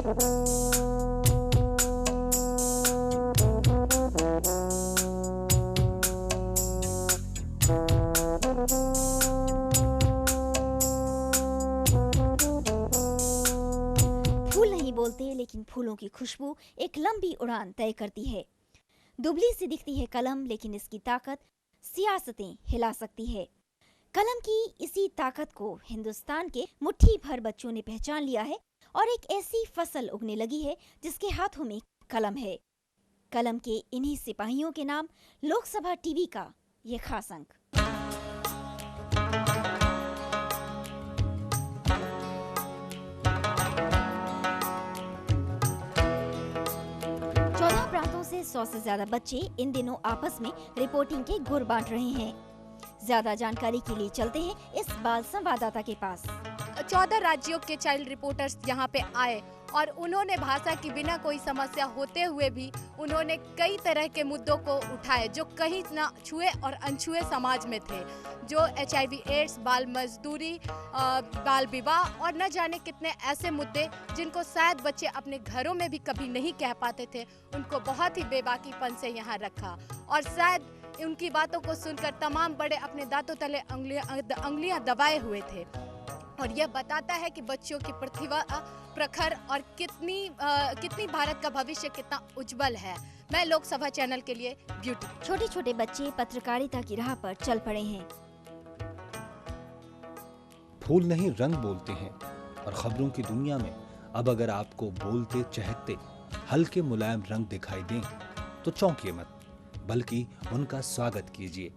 फूल नहीं बोलते, लेकिन फूलों की खुशबू एक लंबी उड़ान तय करती है। दुबली सी दिखती है कलम, लेकिन इसकी ताकत सियासतें हिला सकती है। कलम की इसी ताकत को हिंदुस्तान के मुट्ठी भर बच्चों ने पहचान लिया है और एक ऐसी फसल उगने लगी है जिसके हाथों में कलम है। कलम के इन्हीं सिपाहियों के नाम लोकसभा टीवी का ये खास अंक। प्रांतों से 100 से ज्यादा बच्चे इन दिनों आपस में रिपोर्टिंग के गुर बांट रहे हैं। ज्यादा जानकारी के लिए चलते हैं इस बाल संवाददाता के पास। 14 राज्यों के चाइल्ड रिपोर्टर्स यहाँ पे आए और उन्होंने भाषा की बिना कोई समस्या होते हुए भी उन्होंने कई तरह के मुद्दों को उठाए जो कहीं ना छुए और अनछुए समाज में थे, जो HIV एड्स, बाल मजदूरी, बाल विवाह और न जाने कितने ऐसे मुद्दे जिनको शायद बच्चे अपने घरों में भी कभी नहीं कह पाते थे, उनको बहुत ही बेबाकीपन से यहाँ रखा। और शायद उनकी बातों को सुनकर तमाम बड़े अपने दांतों तले अंगुलियां दबाए हुए थे। और यह बताता है कि बच्चों की प्रतिभा प्रखर और कितनी भारत का भविष्य कितना उज्जवल है। मैं लोकसभा चैनल के लिए ब्यूटी। छोटे छोटे बच्चे पत्रकारिता की राह पर चल पड़े हैं। फूल नहीं रंग बोलते हैं, और खबरों की दुनिया में अब अगर आपको बोलते चहकते हल्के मुलायम रंग दिखाई दें तो चौंकिए मत, बल्कि उनका स्वागत कीजिए।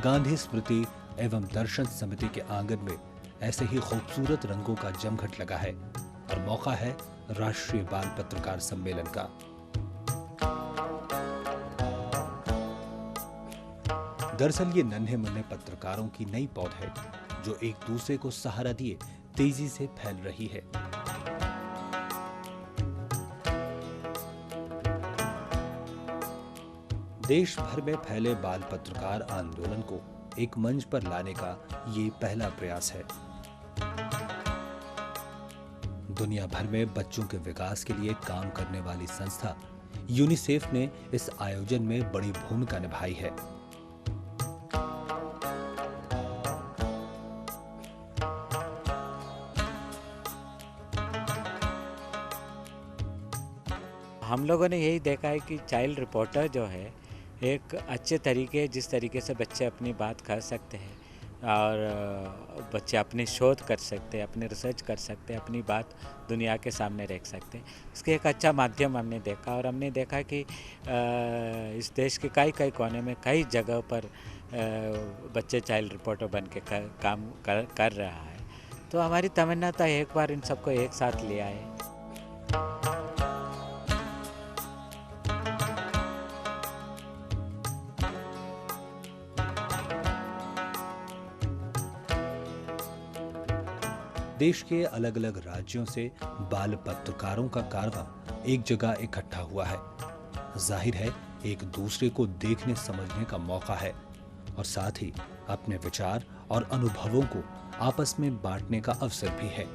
गांधी स्मृति एवं दर्शन समिति के आंगन में ऐसे ही खूबसूरत रंगों का जमघट लगा है और मौका है राष्ट्रीय बाल पत्रकार सम्मेलन का। दरअसल ये नन्हे मुन्ने पत्रकारों की नई पौध है जो एक दूसरे को सहारा दिए तेजी से फैल रही है। देश भर में फैले बाल पत्रकार आंदोलन को एक मंच पर लाने का ये पहला प्रयास है। दुनिया भर में बच्चों के विकास के लिए काम करने वाली संस्था यूनिसेफ ने इस आयोजन में बड़ी भूमिका निभाई है। हम लोगों ने यही देखा है कि चाइल्ड रिपोर्टर जो है एक अच्छे तरीके, जिस तरीके से बच्चे अपनी बात कर सकते हैं और बच्चे अपनी शोध कर सकते हैं, अपनी रिसर्च कर सकते हैं, अपनी बात दुनिया के सामने रख सकते हैं, इसके एक अच्छा माध्यम हमने देखा। और हमने देखा कि इस देश के कई कोने में कई जगह पर बच्चे चाइल्ड रिपोर्टर बन के काम कर रहा है। तो हमारी तमन्ना था एक बार इन सबको एक साथ ले आए। देश के अलग अलग राज्यों से बाल पत्रकारों का कारवां एक जगह इकट्ठा हुआ है। जाहिर है एक दूसरे को देखने समझने का मौका है और साथ ही अपने विचार और अनुभवों को आपस में बांटने का अवसर भी है।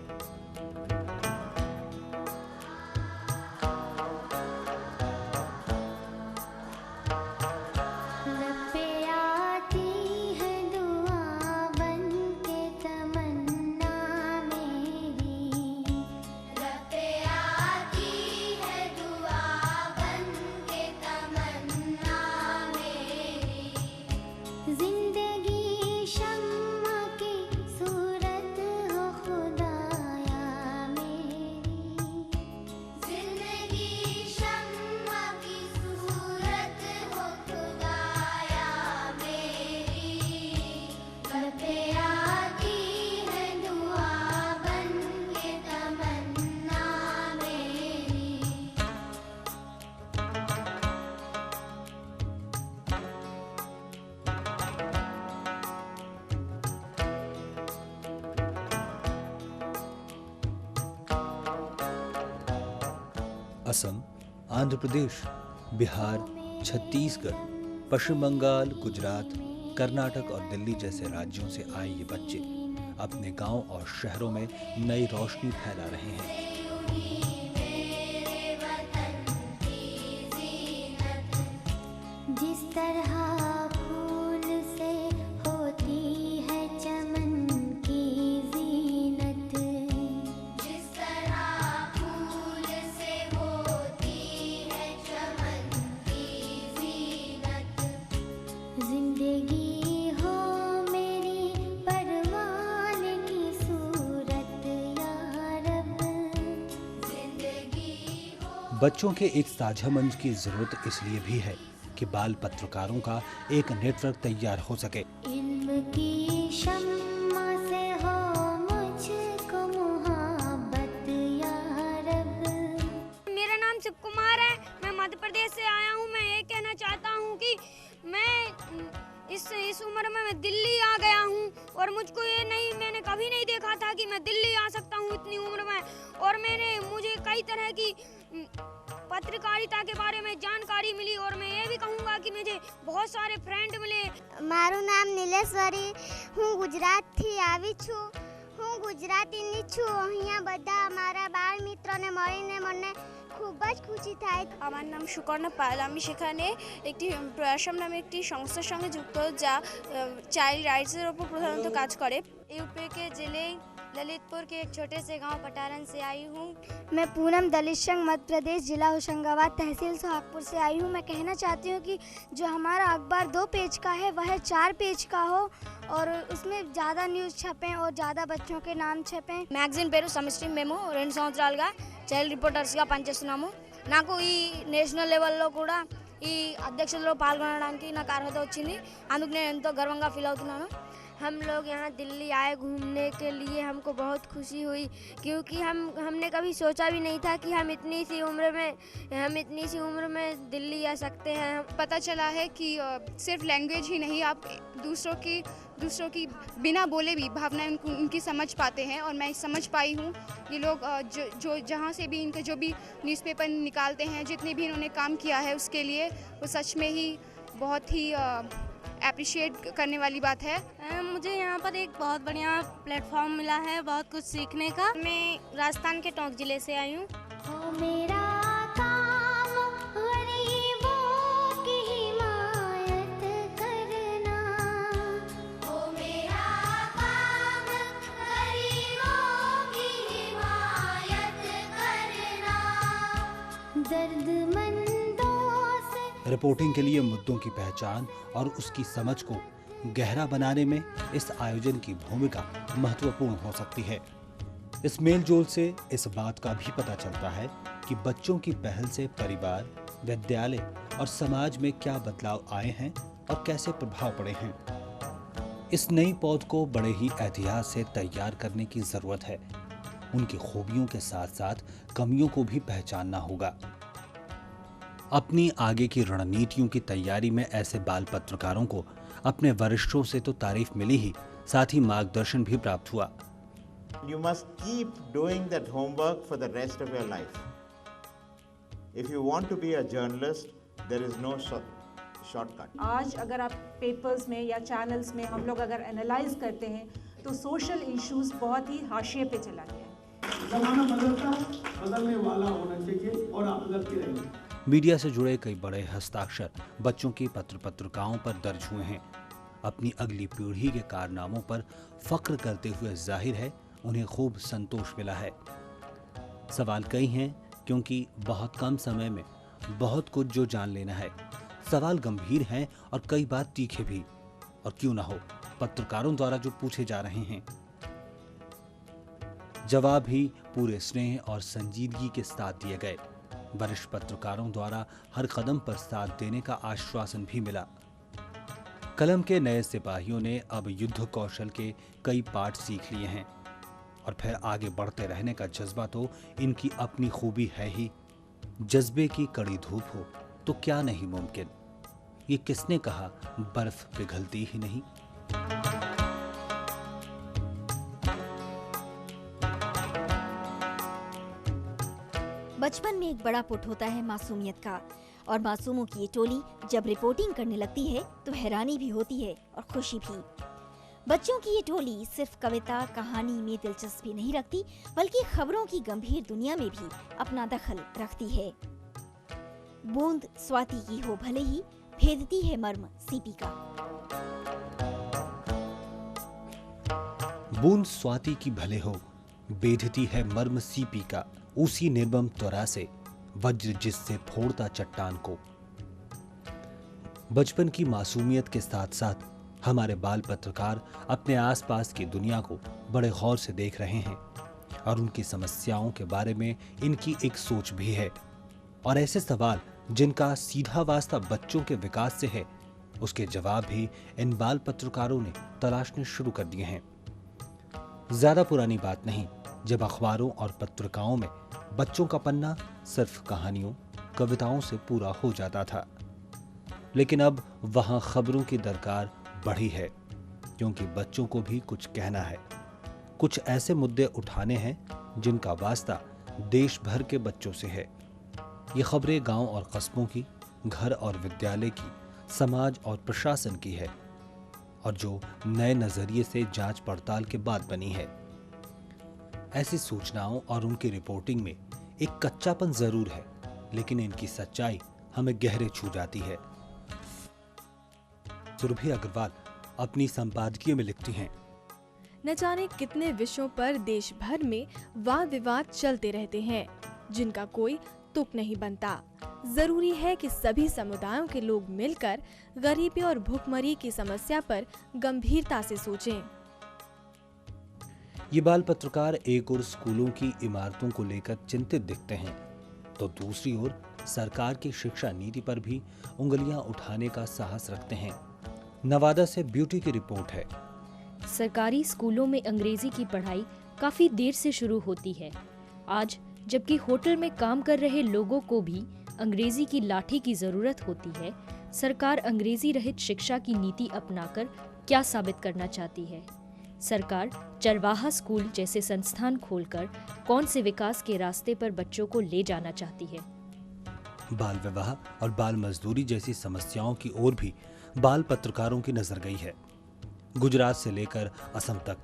असम, आंध्र प्रदेश, बिहार, छत्तीसगढ़, पश्चिम बंगाल, गुजरात, कर्नाटक और दिल्ली जैसे राज्यों से आए ये बच्चे अपने गांव और शहरों में नई रोशनी फैला रहे हैं। तरह फूल से होती है चमन की जीनत, जिस तरह फूल से होती है चमन की जीनत, जिंदगी हो मेरी परवान की सूरत या रब, जिंदगी हो। बच्चों के एक साझा मंच की जरूरत इसलिए भी है कि बाल पत्रकारों का एक नेटवर्क तैयार हो सके। इल्म की शम्मा से हो मुझको मुहब्बत या रब। मेरा नाम शिव कुमार है, मैं मध्य प्रदेश से आया हूँ। मैं ये कहना चाहता हूँ कि मैं इस उम्र में मैं दिल्ली आ गया हूँ और मुझको ये नहीं, मैंने कभी नहीं देखा था कि मैं दिल्ली आ सकता हूँ इतनी उम्र में। और मुझे कई तरह की पत्रकारिता के बारे में जानकारी मिली और मैं ये भी कहूँगा कि मुझे बहुत सारे फ्रेंड मिले। મારું નામ નીલેશ્વરી, હું ગુજરાતથી આવી છું. હું ગુજરાતીની છું. અહીંયા બધા અમારા બાળ મિત્રોને મળીને મને খুব খুশি થાય। আমার নাম সুকর্ণা পাল, আমি সেখানে একটি প্রয়াসম নামে একটি সংস্থার সঙ্গে যুক্ত যা চাইল্ড রাইটসের উপর প্রধানত কাজ করে। यूपी के जिले ललितपुर के एक छोटे से गांव पटारन से आई हूँ। मैं पूनम दलित संघ मध्य प्रदेश जिला होशंगाबाद तहसील सोहागपुर से आई हूँ। मैं कहना चाहती हूँ कि जो हमारा अखबार 2 पेज का है वह 4 पेज का हो और उसमें ज़्यादा न्यूज़ छपें और ज़्यादा बच्चों के नाम छपें। మ్యాగజైన్ పేరు సమిష్టి. మేము 2 సంవత్సరాలుగా చైల్డ్ రిపోర్టర్స్గా పనిచేస్తున్నాము. నాకు ఈ నేషనల్ లెవెల్లో కూడా ఈ అధ్యక్షతలో పాల్గొనడానికి నాకు అర్హత వచ్చింది. అందుకు నేను ఎంతో గర్వంగా ఫీల్ అవుతున్నాను. हम लोग यहाँ दिल्ली आए घूमने के लिए, हमको बहुत खुशी हुई क्योंकि हमने कभी सोचा भी नहीं था कि हम इतनी सी उम्र में दिल्ली आ सकते हैं। पता चला है कि सिर्फ लैंग्वेज ही नहीं, आप दूसरों की बिना बोले भी भावनाएं उनकी समझ पाते हैं। और मैं समझ पाई हूँ ये लोग जो जहाँ से भी इनके जो भी न्यूज़पेपर निकालते हैं, जितने भी इन्होंने काम किया है उसके लिए वो सच में ही बहुत ही एप्रिशिएट करने वाली बात है। मुझे यहाँ पर एक बहुत बढ़िया प्लेटफॉर्म मिला है बहुत कुछ सीखने का। मैं राजस्थान के टोंक जिले से आई हूँ। हो मेरा काम गरीबों की हिमायत करना, हो मेरा काम गरीबों की हिमायत करना, दर्दमंदों से। रिपोर्टिंग के लिए मुद्दों की पहचान और उसकी समझ को गहरा बनाने में इस आयोजन की भूमिका महत्वपूर्ण हो सकती है। इस मेलजोल से इस बात का भी पता चलता है कि बच्चों की पहल से परिवार, विद्यालय और समाज में क्या बदलाव आए हैं और कैसे प्रभाव पड़े हैं। इस नई पौध को बड़े ही एहतियात से तैयार करने की जरूरत है। उनकी खूबियों के साथ साथ कमियों को भी पहचानना होगा। अपनी आगे की रणनीतियों की तैयारी में ऐसे बाल पत्रकारों को अपने वरिष्ठों से तो तारीफ मिली ही, साथ ही मार्गदर्शन भी प्राप्त हुआ। You must keep doing that homework for the rest of your life. If you want to be a journalist, there is no shortcut. आज अगर आप पेपर्स में या चैनल्स में हम लोग अगर एनालाइज करते हैं तो सोशल इश्यूज बहुत ही हाशिए पे चला गया है। ज़माना बदलता है, बदलने वाला होना चाहिए और आप बदलते रहेंगे। मीडिया से जुड़े कई बड़े हस्ताक्षर बच्चों की पत्रिकाओं पर दर्ज हुए हैं। अपनी अगली पीढ़ी के कारनामों पर फख्र करते हुए जाहिर है उन्हें खूब संतोष मिला है। सवाल कई हैं क्योंकि बहुत कम समय में बहुत कुछ जो जान लेना है। सवाल गंभीर हैं और कई बार तीखे भी, और क्यों ना हो पत्रकारों द्वारा जो पूछे जा रहे हैं। जवाब भी पूरे स्नेह और संजीदगी के साथ दिए गए। वरिष्ठ पत्रकारों द्वारा हर कदम पर साथ देने का आश्वासन भी मिला। कलम के नए सिपाहियों ने अब युद्ध कौशल के कई पाठ सीख लिए हैं और फिर आगे बढ़ते रहने का जज्बा तो इनकी अपनी खूबी है ही। जज्बे की कड़ी धूप हो तो क्या नहीं मुमकिन। ये किसने कहा बर्फ पिघलती ही नहीं। बचपन में एक बड़ा पुट होता है मासूमियत का, और मासूमों की ये टोली जब रिपोर्टिंग करने लगती है तो हैरानी भी होती है और खुशी भी। बच्चों की ये टोली सिर्फ कविता कहानी में दिलचस्पी नहीं रखती, बल्कि खबरों की गंभीर दुनिया में भी अपना दखल रखती है। बूंद स्वाति की हो भले ही, भेदती है मर्म सीपी का। बूंद स्वाति की भले हो, बेधती है मर्म सीपी का, उसी निर्मम त्वरा से वज्र जिससे फोड़ता चट्टान को। बचपन की मासूमियत के साथ साथ हमारे बाल पत्रकार अपने आसपास की दुनिया को बड़े गौर से देख रहे हैं और उनकी समस्याओं के बारे में इनकी एक सोच भी है। और ऐसे सवाल जिनका सीधा वास्ता बच्चों के विकास से है, उसके जवाब भी इन बाल पत्रकारों ने तलाशने शुरू कर दिए हैं। ज्यादा पुरानी बात नहीं जब अखबारों और पत्रिकाओं में बच्चों का पन्ना सिर्फ कहानियों, कविताओं से पूरा हो जाता था। लेकिन अब वहां खबरों की दरकार बढ़ी है, क्योंकि बच्चों को भी कुछ कहना है। कुछ ऐसे मुद्दे उठाने हैं जिनका वास्ता देश भर के बच्चों से है। ये खबरें गांव और कस्बों की, घर और विद्यालय की, समाज और प्रशासन की है, और जो नए नजरिए से जांच पड़ताल के बाद बनी है। ऐसी सूचनाओं और उनकी रिपोर्टिंग में एक कच्चापन जरूर है, लेकिन इनकी सच्चाई हमें गहरे छू जाती है। सुरभि अग्रवाल अपनी संपादकीय में लिखती हैं, न जाने कितने विषयों पर देश भर में वाद विवाद चलते रहते हैं, जिनका कोई तुक नहीं बनता। जरूरी है कि सभी समुदायों के लोग मिलकर गरीबी और भूखमरी की समस्या पर गंभीरता से सोचें। ये बाल पत्रकार एक ओर स्कूलों की इमारतों को लेकर चिंतित दिखते हैं, तो दूसरी ओर सरकार की शिक्षा नीति पर भी उंगलियां उठाने का साहस रखते हैं। नवादा से ब्यूटी की रिपोर्ट है। सरकारी स्कूलों में अंग्रेजी की पढ़ाई काफी देर से शुरू होती है। आज जबकि होटल में काम कर रहे लोगों को भी अंग्रेजी की लाठी की जरूरत होती है, सरकार अंग्रेजी रहित शिक्षा की नीति अपनाकर क्या साबित करना चाहती है? सरकार चरवाहा स्कूल जैसे संस्थान खोलकर कौन से विकास के रास्ते पर बच्चों को ले जाना चाहती है? बाल विवाह और बाल मजदूरी जैसी समस्याओं की ओर भी बाल पत्रकारों की नजर गई है। गुजरात से लेकर असम तक,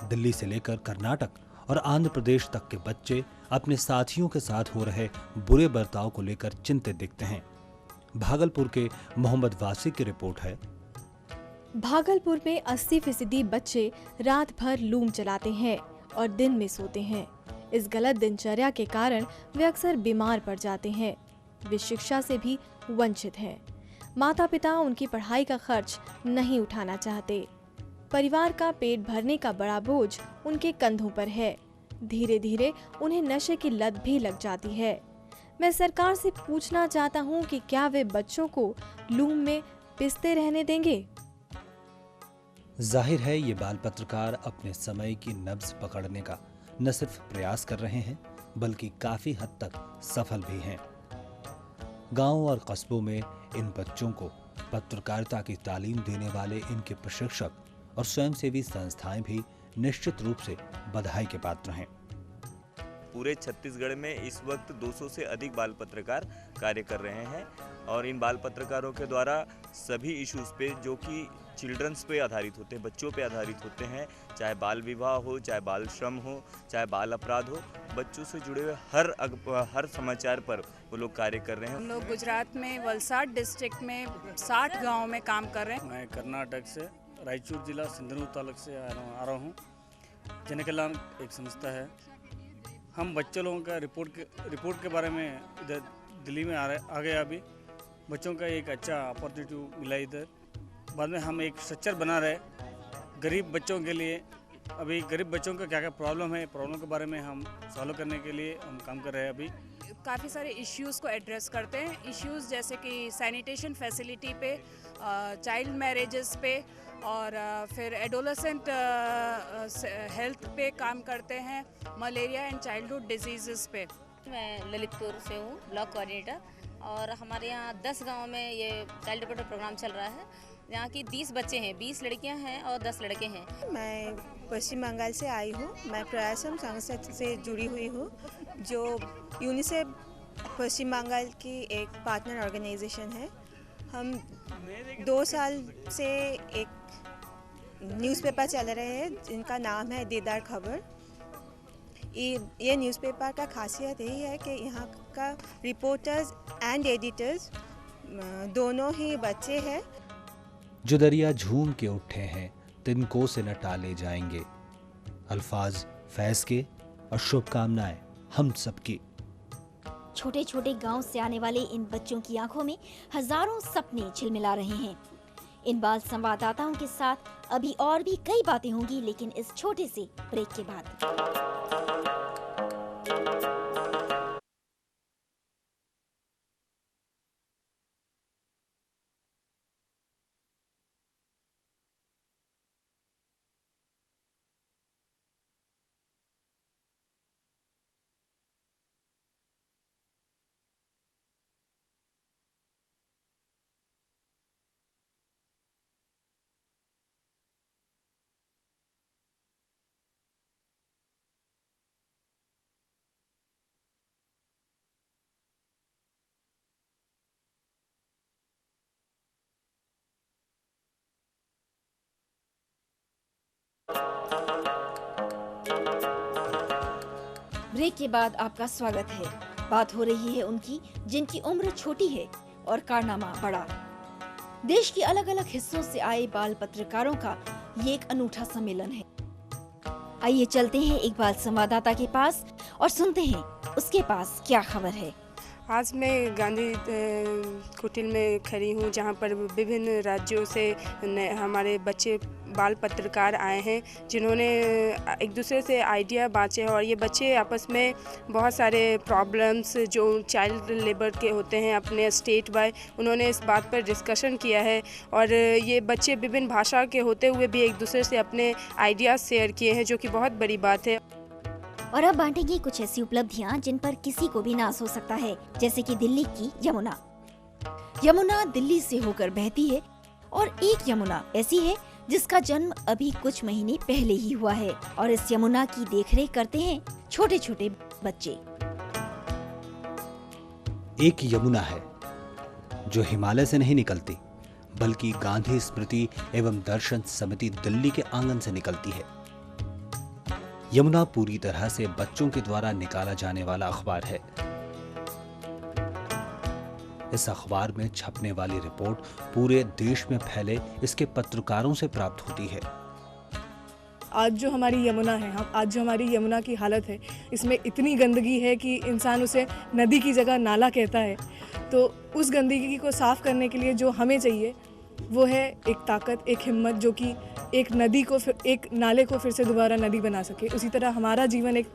दिल्ली से लेकर कर्नाटक और आंध्र प्रदेश तक के बच्चे अपने साथियों के साथ हो रहे बुरे बर्ताव को लेकर चिंतित दिखते हैं। भागलपुर के मोहम्मद वासी की रिपोर्ट है। भागलपुर में 80% बच्चे रात भर लूम चलाते हैं और दिन में सोते हैं। इस गलत दिनचर्या के कारण वे अक्सर बीमार पड़ जाते हैं। वे शिक्षा से भी वंचित हैं। माता पिता उनकी पढ़ाई का खर्च नहीं उठाना चाहते। परिवार का पेट भरने का बड़ा बोझ उनके कंधों पर है। धीरे धीरे उन्हें नशे की लत भी लग जाती है। मैं सरकार से पूछना चाहता हूं कि क्या वे बच्चों को लूम में पिसते रहने देंगे? जाहिर है ये बाल पत्रकार अपने समय की नब्ज पकड़ने का न सिर्फ प्रयास कर रहे हैं, बल्कि काफी हद तक सफल भी हैं। गांव और कस्बों में इन बच्चों को पत्रकारिता की तालीम देने वाले इनके प्रशिक्षक और स्वयंसेवी संस्थाएं भी निश्चित रूप से बधाई के पात्र हैं। पूरे छत्तीसगढ़ में इस वक्त 200 से अधिक बाल पत्रकार कार्य कर रहे हैं और इन बाल पत्रकारों के द्वारा सभी इश्यूज पे जो कि चिल्ड्रंस पे आधारित होते हैं, बच्चों पे आधारित होते हैं, चाहे बाल विवाह हो, चाहे बाल श्रम हो, चाहे बाल अपराध हो, बच्चों से जुड़े हुए हर समाचार पर वो लोग कार्य कर रहे हैं। हम लोग गुजरात में वलसाड डिस्ट्रिक्ट में 60 गाँव में काम कर रहे हैं। मैं कर्नाटक से रायचूर जिला सिंधनूर तालुक से आ रहा हूँ। जनकल्याण एक संस्था है। हम बच्चे लोगों का रिपोर्ट के बारे में इधर दिल्ली में आ गए। अभी बच्चों का एक अच्छा अपॉर्चुनिटी मिला इधर। बाद में हम एक स्ट्रक्चर बना रहे गरीब बच्चों के लिए। अभी गरीब बच्चों का क्या क्या प्रॉब्लम है, प्रॉब्लम के बारे में हम सॉल्व करने के लिए हम काम कर रहे हैं। अभी काफ़ी सारे इश्यूज़ को एड्रेस करते हैं। इश्यूज़ जैसे कि सैनिटेशन फैसिलिटी पे, चाइल्ड मैरिजेस पे और फिर एडोलेसेंट हेल्थ पे काम करते हैं, मलेरिया एंड चाइल्डहुड डिजीज़ पे। मैं ललितपुर से हूँ, ब्लॉक कोऑर्डिनेटर, और हमारे यहाँ 10 गांव में ये चाइल्ड रिपोर्टर प्रोग्राम चल रहा है। यहाँ की 20 बच्चे हैं, 20 लड़कियाँ हैं और 10 लड़के हैं। मैं पश्चिम बंगाल से आई हूँ। मैं प्रयासम संस्था से जुड़ी हुई हूँ, जो यूनिसेफ पश्चिम बंगाल की एक पार्टनर ऑर्गेनाइजेशन है। हम 2 साल से एक न्यूज़पेपर चल रहे हैं जिनका नाम है दीदार खबर। ये न्यूज़पेपर का खासियत यही है कि यहाँ का रिपोर्टर्स एंड एडिटर्स दोनों ही बच्चे हैं। जो दरिया झूम के उठे हैं तिनको से न टाले जाएंगे। अल्फाज फैज के और शुभकामनाएं हम सबकी। छोटे छोटे गांव से आने वाले इन बच्चों की आंखों में हजारों सपने झिलमिला रहे हैं। इन बाल संवाददाताओं के साथ अभी और भी कई बातें होंगी, लेकिन इस छोटे से ब्रेक के बाद। ब्रेक के बाद आपका स्वागत है। बात हो रही है उनकी जिनकी उम्र छोटी है और कारनामा बड़ा। देश के अलग अलग हिस्सों से आए बाल पत्रकारों का ये एक अनूठा सम्मेलन है। आइए चलते हैं एक बाल संवाददाता के पास और सुनते हैं उसके पास क्या खबर है। आज मैं गांधी कुटीर में खड़ी हूँ, जहाँ पर विभिन्न राज्यों से हमारे बच्चे बाल पत्रकार आए हैं, जिन्होंने एक दूसरे से आइडिया बांटे हैं। और ये बच्चे आपस में बहुत सारे प्रॉब्लम्स जो चाइल्ड लेबर के होते हैं अपने स्टेट बाय, उन्होंने इस बात पर डिस्कशन किया है। और ये बच्चे विभिन्न भाषा के होते हुए भी एक दूसरे से अपने आइडियाज़ शेयर किए हैं, जो कि बहुत बड़ी बात है। और अब बांटेंगे कुछ ऐसी उपलब्धियां जिन पर किसी को भी नाज हो सकता है, जैसे कि दिल्ली की यमुना। यमुना दिल्ली से होकर बहती है और एक यमुना ऐसी है जिसका जन्म अभी कुछ महीने पहले ही हुआ है। और इस यमुना की देखरेख करते हैं छोटे छोटे बच्चे। एक यमुना है जो हिमालय से नहीं निकलती, बल्कि गांधी स्मृति एवं दर्शन समिति दिल्ली के आंगन से निकलती है। यमुना पूरी तरह से बच्चों के द्वारा निकाला जाने वाला अखबार है। इस अखबार में छपने वाली रिपोर्ट पूरे देश में फैले इसके पत्रकारों से प्राप्त होती है। आज जो हमारी यमुना है, आज जो हमारी यमुना की हालत है, इसमें इतनी गंदगी है कि इंसान उसे नदी की जगह नाला कहता है। तो उस गंदगी को साफ करने के लिए जो हमें चाहिए वो है एक ताकत, एक हिम्मत, जो कि एक नदी को एक नाले को फिर से दोबारा नदी बना सके। उसी तरह हमारा जीवन एक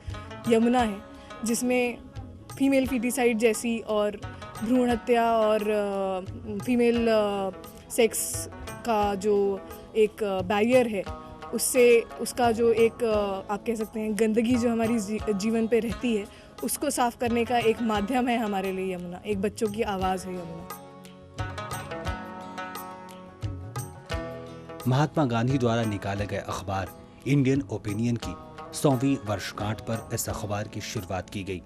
यमुना है जिसमें फीमेल फीटिसाइड जैसी और भ्रूण हत्या और फीमेल सेक्स का जो एक बैरियर है, उससे उसका जो एक आप कह सकते हैं गंदगी जो हमारी जीवन पे रहती है, उसको साफ करने का एक माध्यम है हमारे लिए यमुना। एक बच्चों की आवाज़ है यमुना। महात्मा गांधी द्वारा निकाले गए अखबार इंडियन ओपिनियन की 100वीं वर्षगांठ पर इस अखबार की शुरुआत की गई।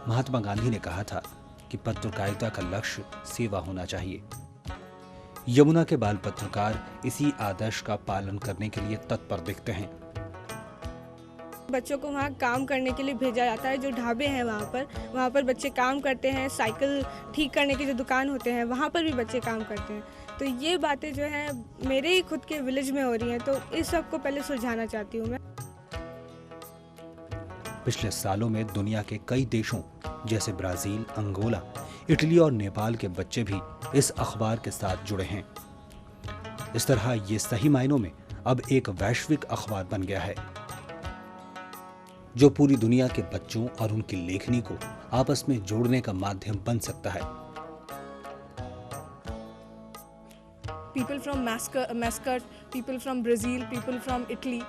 महात्मा गांधी ने कहा था कि पत्रकारिता का लक्ष्य सेवा होना चाहिए। यमुना के बाल पत्रकार इसी आदर्श का पालन करने के लिए तत्पर दिखते हैं। बच्चों को वहाँ काम करने के लिए भेजा जाता है। जो ढाबे हैं वहाँ पर बच्चे काम करते हैं। साइकिल ठीक करने के जो दुकान होते हैं वहाँ पर भी बच्चे काम करते हैं। तो ये बातें जो हैं मेरे ही खुद के विलेज में हो रही हैं, तो इस सब को पहले सुलझाना चाहती हूँ मैं। पिछले सालों में दुनिया के कई देशों जैसे ब्राजील, अंगोला, इटली और नेपाल के बच्चे भी इस अखबार के साथ जुड़े हैं। इस तरह ये सही मायनों में अब एक वैश्विक अखबार बन गया है, जो पूरी दुनिया के बच्चों और उनकी लेखनी को आपस में जोड़ने का माध्यम बन सकता है। People from mascot, people from Brazil, people from Italy,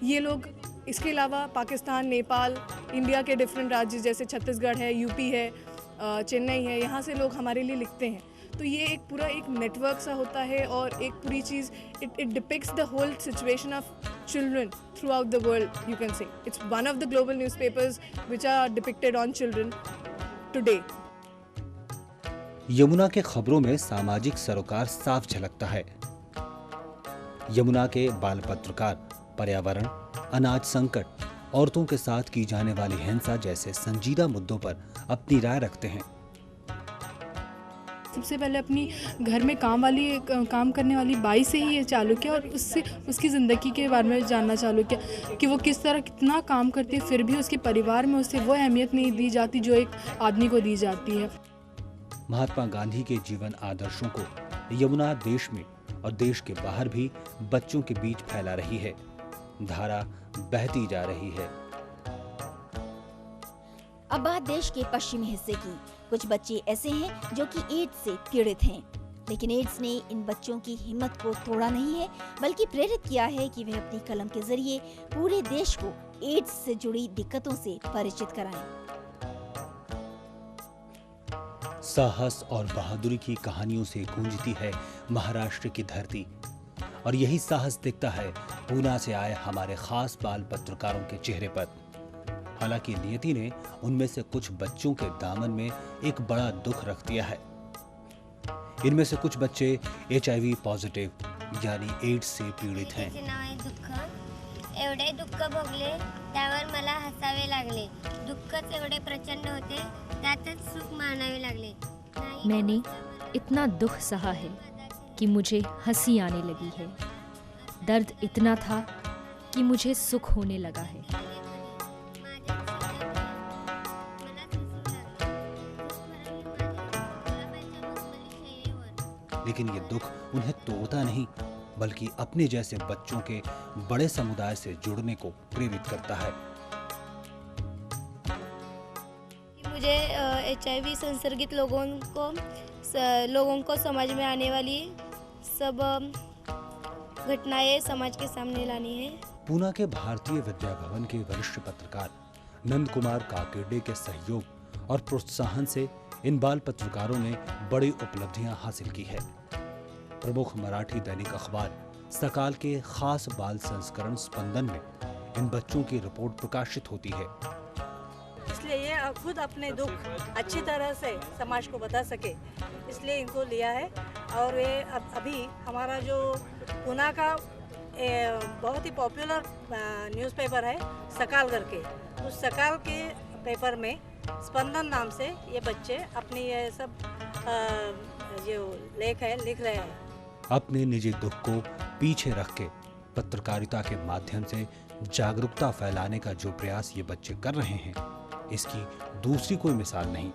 ये लोग, इसके अलावा पाकिस्तान, नेपाल, इंडिया के डिफरेंट राज्य जैसे छत्तीसगढ़ है, यूपी है, चेन्नई है, यहाँ से लोग हमारे लिए लिखते हैं। तो ये एक पूरा एक नेटवर्क सा होता है और एक पूरी चीज़, it depicts the whole situation of children throughout the world, you can say. It's one of the global newspapers which are depicted on children today. Yamuna के खबरों में सामाजिक सरोकार साफ झलकता है। यमुना के बाल पत्रकार पर्यावरण, अनाज संकट, औरतों के साथ की जाने वाली हिंसा जैसे संजीदा मुद्दों पर अपनी राय रखते हैं। सबसे पहले अपनी घर में काम करने वाली बाई से ही ये चालू किया और उससे उसकी ज़िंदगी के बारे में जानना चालू किया कि वो किस तरह कितना काम करती है, फिर भी उसके परिवार में उसे वो अहमियत नहीं दी जाती जो एक आदमी को दी जाती है। महात्मा गांधी के जीवन आदर्शों को यमुना देश में और देश के बाहर भी बच्चों के बीच फैला रही है। धारा बहती जा रही है। अब बात देश के पश्चिमी हिस्से की। कुछ बच्चे ऐसे हैं जो कि एड्स से पीड़ित हैं, लेकिन एड्स ने इन बच्चों की हिम्मत को तोड़ा नहीं है, बल्कि प्रेरित किया है कि वे अपनी कलम के जरिए पूरे देश को एड्स से जुड़ी दिक्कतों से परिचित कराएं। साहस और बहादुरी की कहानियों से गूंजती है महाराष्ट्र की धरती, और यही साहस दिखता है पूना से आए हमारे खास बाल पत्रकारों के चेहरे पर। हालांकि नियति ने उनमें से कुछ बच्चों के दामन में एक बड़ा दुख रख दिया है। इनमें से कुछ बच्चे HIV पॉझिटिव यानी एड्स से पीड़ित हैं। एवढे दुःख भोगले, त्यावर मला हसावे लागले। दुःखच एवढे प्रचंड होते, त्यातच सुख मानावे लागले। मैंने इतना दुख सहा है कि मुझे हंसी आने लगी है। दर्द इतना था कि मुझे सुख होने लगा है। लेकिन ये दुख उन्हें तोड़ता नहीं, बल्कि अपने जैसे बच्चों के बड़े समुदाय से जुड़ने को प्रेरित करता है। मुझे HIV संसर्गित लोगों को समझ में आने वाली सब घटनाएं समाज के सामने लानी है। पूना के भारतीय विद्या भवन के वरिष्ठ पत्रकार नंद कुमार काकेडे के सहयोग और प्रोत्साहन से इन बाल पत्रकारों ने बड़ी उपलब्धियां हासिल की है। प्रमुख मराठी दैनिक अखबार सकाल के खास बाल संस्करण स्पंदन में इन बच्चों की रिपोर्ट प्रकाशित होती है। इसलिए ये खुद अपने दुख अच्छी तरह से समाज को बता सके, इसलिए इनको लिया है। और ये अभी हमारा जो पूना का बहुत ही पॉपुलर न्यूज़पेपर है सकाल करके, उस सकाल के पेपर में स्पंदन नाम से ये बच्चे अपनी ये सब जो लेख है लिख रहे हैं। अपने निजी दुख को पीछे रख के पत्रकारिता के माध्यम से जागरूकता फैलाने का जो प्रयास ये बच्चे कर रहे हैं, इसकी दूसरी कोई मिसाल नहीं।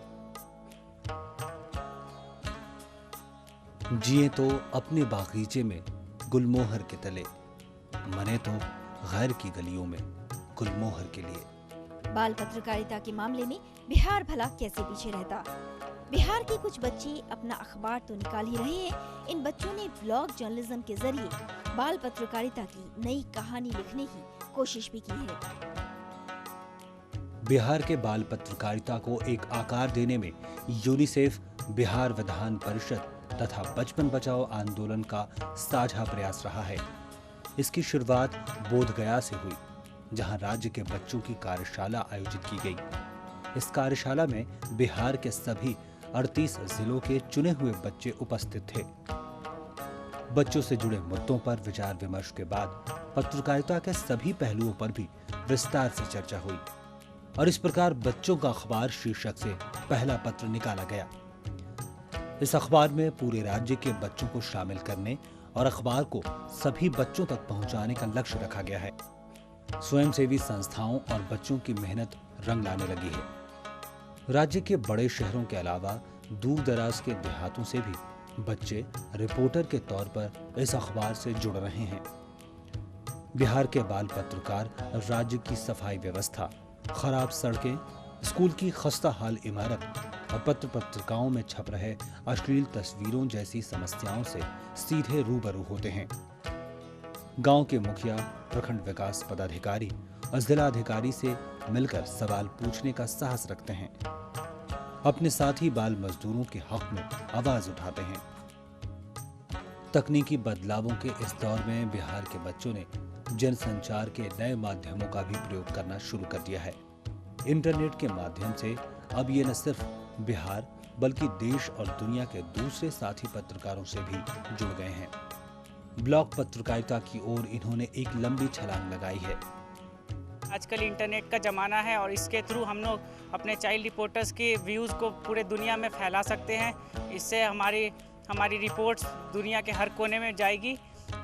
जिए तो अपने बागीचे में गुलमोहर के तले, मने तो गैर की गलियों में गुलमोहर के लिए। बाल पत्रकारिता के मामले में बिहार भला कैसे पीछे रहता। बिहार के कुछ बच्चे अपना अखबार तो निकाल ही रहे हैं, इन बच्चों ने ब्लॉग जर्नलिज्म के जरिए बाल पत्रकारिता की नई कहानी लिखने की कोशिश भी की है। बिहार के बाल पत्रकारिता को एक आकार देने में यूनिसेफ, बिहार विधान परिषद तथा बचपन बचाओ आंदोलन का साझा प्रयास रहा है। इसकी शुरुआत बोधगया से हुई, जहां राज्य के बच्चों की कार्यशाला आयोजित की गई। इस कार्यशाला में बिहार के सभी 38 जिलों के चुने हुए बच्चे उपस्थित थे। बच्चों से जुड़े मुद्दों पर विचार विमर्श के बाद पत्रकारिता के सभी पहलुओं पर भी विस्तार से चर्चा हुई, और इस प्रकार बच्चों का अखबार शीर्षक से पहला पत्र निकाला गया। इस अखबार में पूरे राज्य के बच्चों को शामिल करने और अखबार को सभी बच्चों तक पहुंचाने का लक्ष्य रखा गया है। स्वयंसेवी संस्थाओं और बच्चों की मेहनत रंग लाने लगी है। राज्य के बड़े शहरों के अलावा दूर दराज के देहातों से भी बच्चे रिपोर्टर के तौर पर इस अखबार से जुड़ रहे हैं। बिहार के बाल पत्रकार राज्य की सफाई व्यवस्था, खराब सड़कें, स्कूल की खस्ता हाल इमारत और पत्र पत्रिकाओं में छप रहे अश्लील तस्वीरों जैसी समस्याओं से सीधे रूबरू होते हैं। गांव के मुखिया, प्रखंड विकास पदाधिकारी और जिला अधिकारी से मिलकर सवाल पूछने का साहस रखते हैं। अपने साथी बाल मजदूरों के हक में आवाज उठाते हैं। तकनीकी बदलावों के इस दौर में बिहार के बच्चों ने जनसंचार के नए माध्यमों का भी प्रयोग करना शुरू कर दिया है। इंटरनेट के माध्यम से अब ये न सिर्फ बिहार बल्कि देश और दुनिया के दूसरे साथी पत्रकारों से भी जुड़ गए हैं। ब्लॉग पत्रकारिता की ओर इन्होंने एक लंबी छलांग लगाई है। आजकल इंटरनेट का ज़माना है और इसके थ्रू हम लोग अपने चाइल्ड रिपोर्टर्स के व्यूज़ को पूरे दुनिया में फैला सकते हैं। इससे हमारी रिपोर्ट्स दुनिया के हर कोने में जाएगी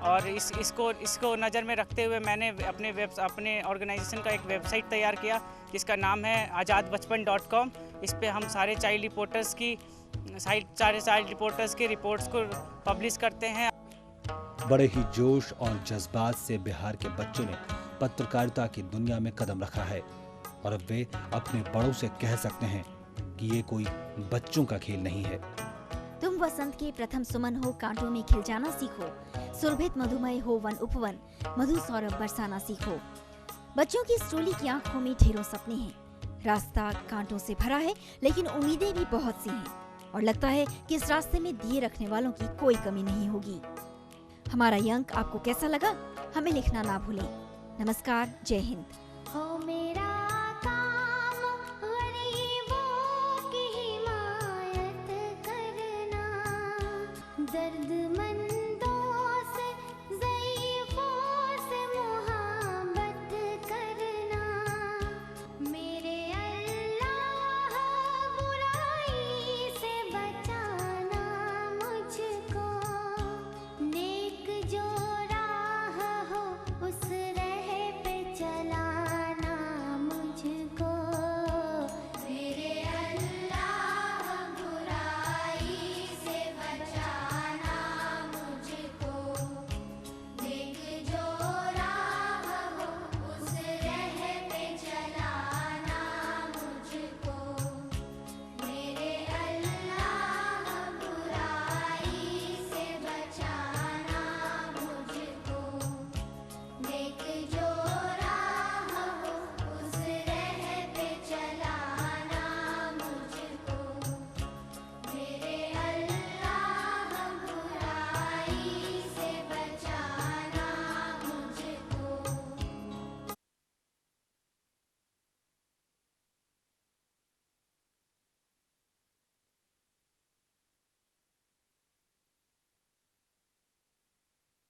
और इसको नज़र में रखते हुए मैंने अपने ऑर्गेनाइजेशन का एक वेबसाइट तैयार किया जिसका नाम है azadbachpan.com। इस पे हम सारे चाइल्ड रिपोर्टर्स के रिपोर्ट्स को पब्लिश करते हैं। बड़े ही जोश और जज्बात से बिहार के बच्चों ने पत्रकारिता की दुनिया में कदम रखा है और अब वे अपने बड़ों से कह सकते हैं कि ये कोई बच्चों का खेल नहीं है। तुम वसंत के प्रथम सुमन हो, कांटों में खिल जाना सीखो, सुरभित मधुमय हो वन उपवन, मधु सौरभ बरसाना सीखो। बच्चों की स्टोली की आंखों में ढेरों सपने हैं। रास्ता कांटों से भरा है लेकिन उम्मीदें भी बहुत सी हैं और लगता है कि इस रास्ते में दिए रखने वालों की कोई कमी नहीं होगी। हमारा ये अंक आपको कैसा लगा? हमें लिखना ना भूलें। नमस्कार, जय हिंद। हो मेरा